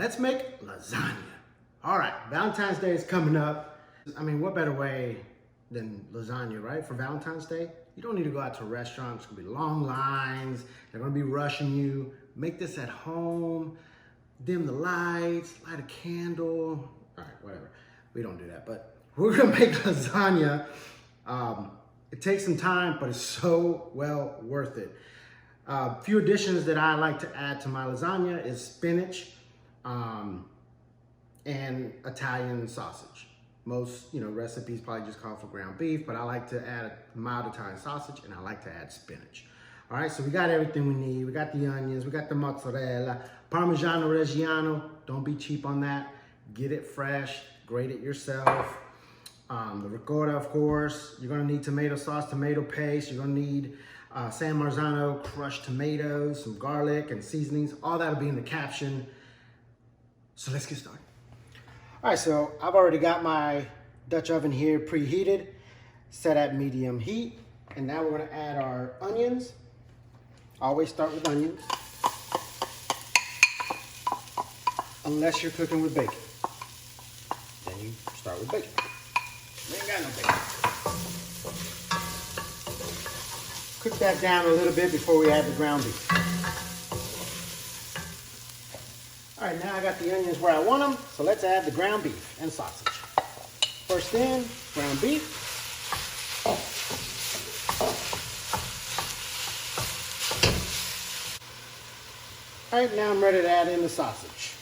let's make lasagna. All right, Valentine's Day is coming up. I mean, what better way than lasagna, right? For Valentine's Day, you don't need to go out to a restaurant. It's gonna be long lines. They're gonna be rushing you. Make this at home, dim the lights, light a candle. All right, whatever. We don't do that, but we're gonna make lasagna. It takes some time, but it's so well worth it. A few additions that I like to add to my lasagna is spinach and Italian sausage. Most recipes probably just call for ground beef, but I like to add mild Italian sausage and I like to add spinach. All right, so we got everything we need. We got the onions, we got the mozzarella, Parmesan Reggiano. Don't be cheap on that. Get it fresh, grate it yourself. The ricotta, of course. You're gonna need tomato sauce, tomato paste. You're gonna need San Marzano crushed tomatoes, some garlic and seasonings. All that'll be in the caption. So let's get started. All right, so I've already got my Dutch oven here preheated, set at medium heat. And now we're gonna add our onions. Always start with onions. Unless you're cooking with bacon. Then you start with bacon. We ain't got no bacon. Cook that down a little bit before we add the ground beef. All right, now I got the onions where I want them, so let's add the ground beef and sausage. First in, ground beef. All right, now I'm ready to add in the sausage.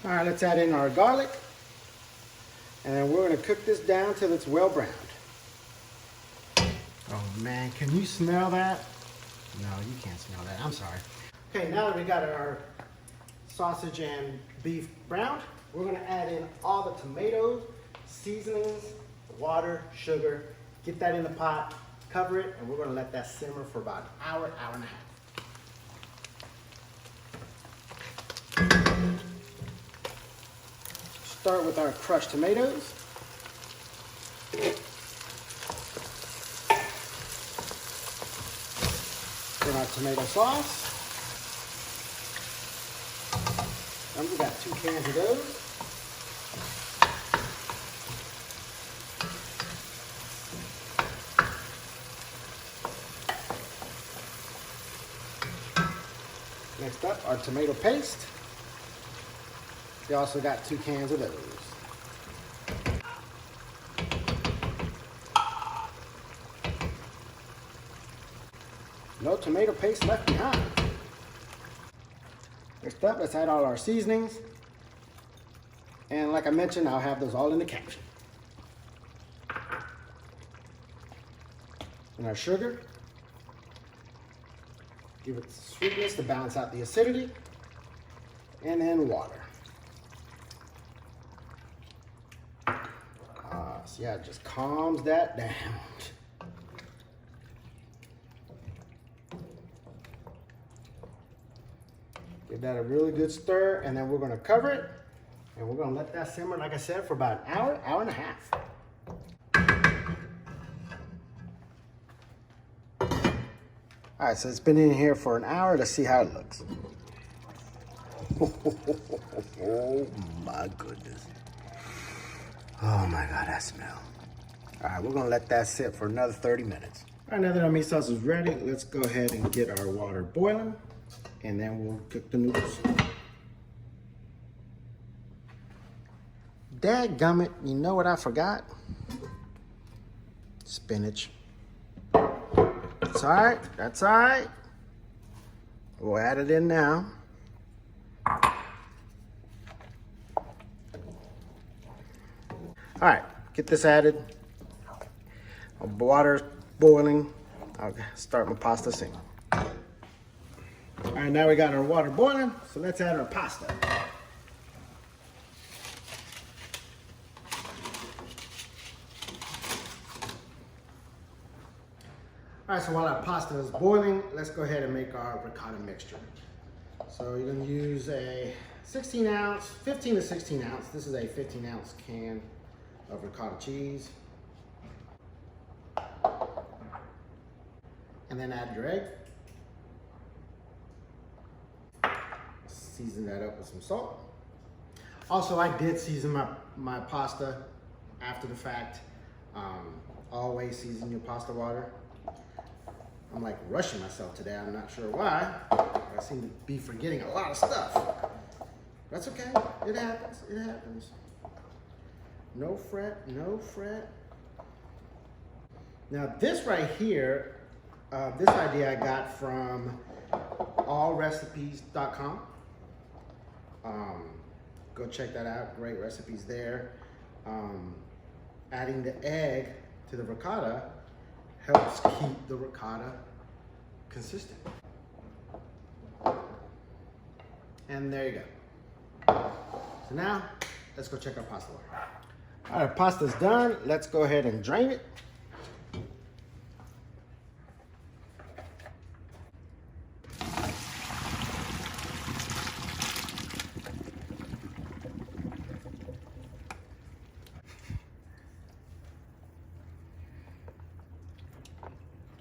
All right, let's add in our garlic. And we're gonna cook this down till it's well browned. Oh man, can you smell that? No, you can't smell that, I'm sorry. Okay, now that we got our sausage and beef browned, we're gonna add in all the tomatoes, seasonings, water, sugar, get that in the pot, cover it, and we're gonna let that simmer for about an hour, hour and a half. Start with our crushed tomatoes. Then our tomato sauce. And we got 2 cans of those. Next up, our tomato paste. We also got 2 cans of those. No tomato paste left behind. Next up, let's add all our seasonings. And like I mentioned, I'll have those all in the caption. And our sugar. Give it sweetness to balance out the acidity. And then water. So yeah, it just calms that down. Give that a really good stir, and then we're gonna cover it, and we're gonna let that simmer, like I said, for about an hour, hour and a half. All right, so it's been in here for an hour. Let's see how it looks. Oh my goodness. Oh my God, that smell. All right, we're gonna let that sit for another 30 minutes. All right, now that our meat sauce is ready, let's go ahead and get our water boiling, and then we'll cook the noodles. Dadgummit, you know what I forgot? Spinach. That's all right, that's all right. We'll add it in now. All right, get this added. Water's boiling. I'll start my pasta singing. All right, now we got our water boiling, so let's add our pasta. All right, so while our pasta is boiling, let's go ahead and make our ricotta mixture. So you're gonna use a 15 to 16 ounce. This is a 15-ounce can of ricotta cheese. And then add your egg. Season that up with some salt. Also, I did season my pasta after the fact. Always season your pasta water. I'm like rushing myself today. I'm not sure why. I seem to be forgetting a lot of stuff. That's okay. It happens. It happens. No fret. No fret. Now this right here, this idea I got from allrecipes.com. Go check that out. Great recipes there. Adding the egg to the ricotta helps keep the ricotta consistent. And there you go. So now, let's go check our pasta water. All right, pasta's done. Let's go ahead and drain it.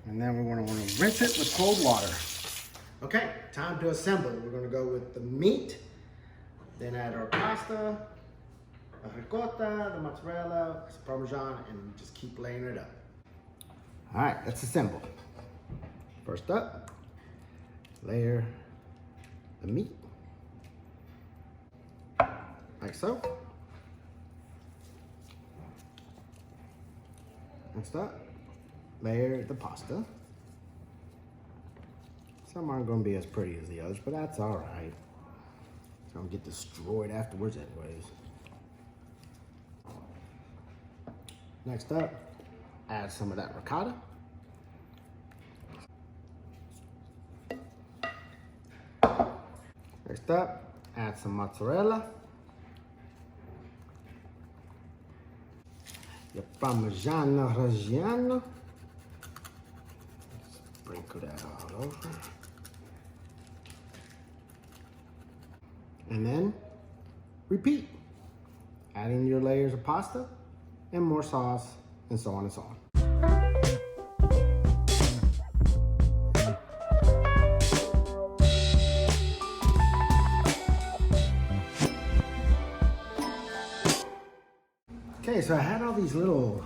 And then we're going to want to rinse it with cold water. Okay, time to assemble. We're going to go with the meat, then add our pasta, the ricotta, the mozzarella, some Parmesan, and just keep laying it up. All right, let's assemble. First up, layer the meat, like so. Next up, layer the pasta. Some aren't going to be as pretty as the others, but that's all right. It's going to get destroyed afterwards anyways. Next up, add some of that ricotta. Next up, add some mozzarella. Your Parmesan Reggiano. Sprinkle that all over. And then repeat, adding your layers of pasta and more sauce and so on and so on. Okay, so I had all these little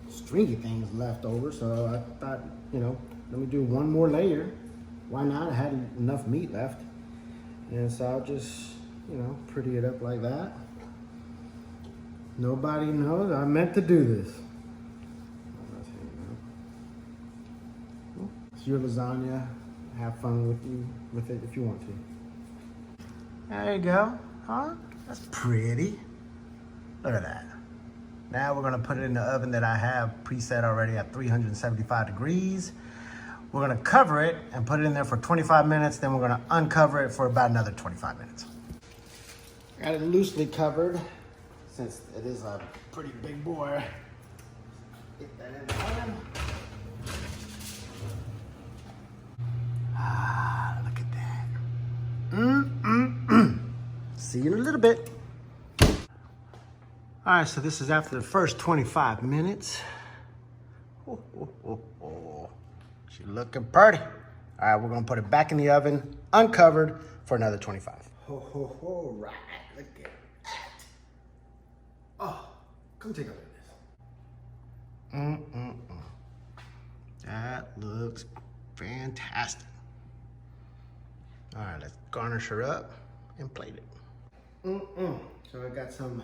stringy things left over, so I thought, you know, let me do one more layer. Why not? I had enough meat left. And so I'll just, you know, pretty it up like that. Nobody knows I meant to do this. It's your lasagna. Have fun with it if you want to. There you go. Huh? That's pretty. Look at that. Now we're gonna put it in the oven that I have preset already at 375 degrees. We're gonna cover it and put it in there for 25 minutes. Then we're gonna uncover it for about another 25 minutes. Got it loosely covered since it is a pretty big boy. Get that in the oven. Ah, look at that. See you in a little bit. All right, so this is after the first 25 minutes. She's looking pretty. All right, we're gonna put it back in the oven, uncovered, for another 25. Right, look at that. Oh, come take a look at this. That looks fantastic. All right, let's garnish her up and plate it. So I got some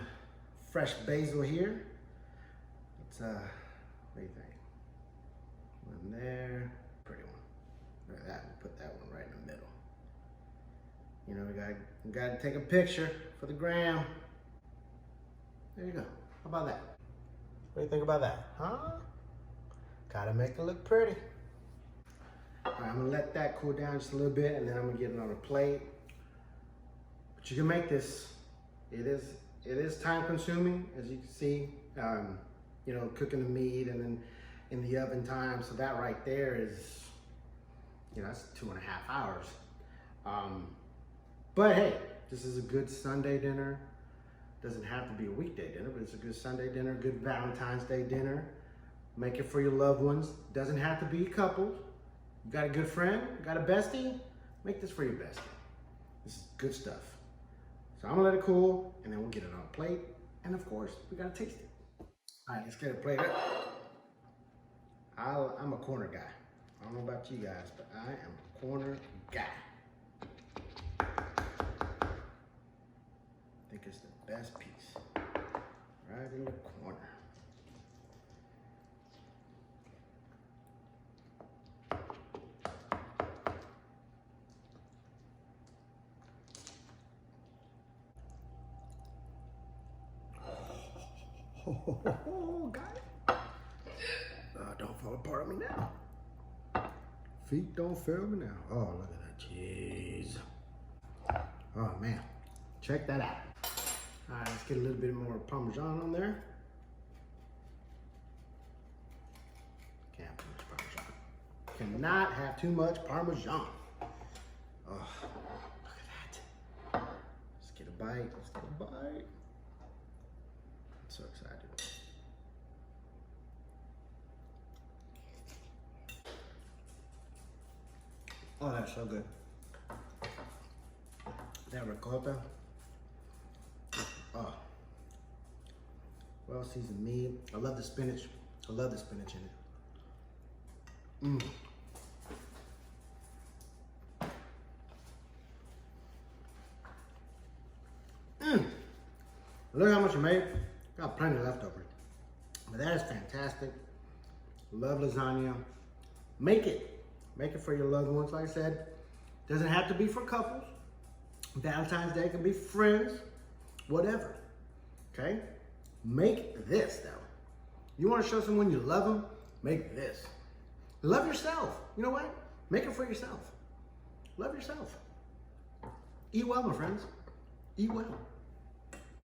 fresh basil here. It's what do you think? One there, pretty one. Look at that. We'll put that one right in the middle. You know, we gotta take a picture for the gram. There you go. How about that? What do you think about that? Huh? Gotta make it look pretty. All right, I'm gonna let that cool down just a little bit, and then I'm gonna get it on a plate. But you can make this. It is time consuming, as you can see. You know, cooking the meat and then in the oven time. So that right there is, you know, that's 2.5 hours. But hey, this is a good Sunday dinner. Doesn't have to be a weekday dinner, but it's a good Sunday dinner, good Valentine's Day dinner. Make it for your loved ones. Doesn't have to be coupled. You got a good friend, got a bestie, make this for your bestie. This is good stuff. So I'm gonna let it cool, and then we'll get it on a plate. And of course, we gotta taste it. All right, let's get a plate up. I'm a corner guy. I don't know about you guys, but I am a corner guy. I think it's the best piece. Right in the corner. Oh, got it. Don't fall apart on me now. Feet don't fail me now. Oh, look at that cheese. Oh man, check that out. All right, let's get a little bit more Parmesan on there. Can't have too much Parmesan. Cannot have too much Parmesan. Oh, look at that. Let's get a bite. Let's get a bite. I'm so excited. Oh, that's so good. That ricotta. Oh. Well seasoned meat. I love the spinach. I love the spinach in it. Look how much I made. Got plenty left over. But that is fantastic. Love lasagna. Make it. Make it for your loved ones, like I said. Doesn't have to be for couples. Valentine's Day can be friends, whatever. Okay? Make this, though. You want to show someone you love them? Make this. Love yourself. You know what? Make it for yourself. Love yourself. Eat well, my friends. Eat well.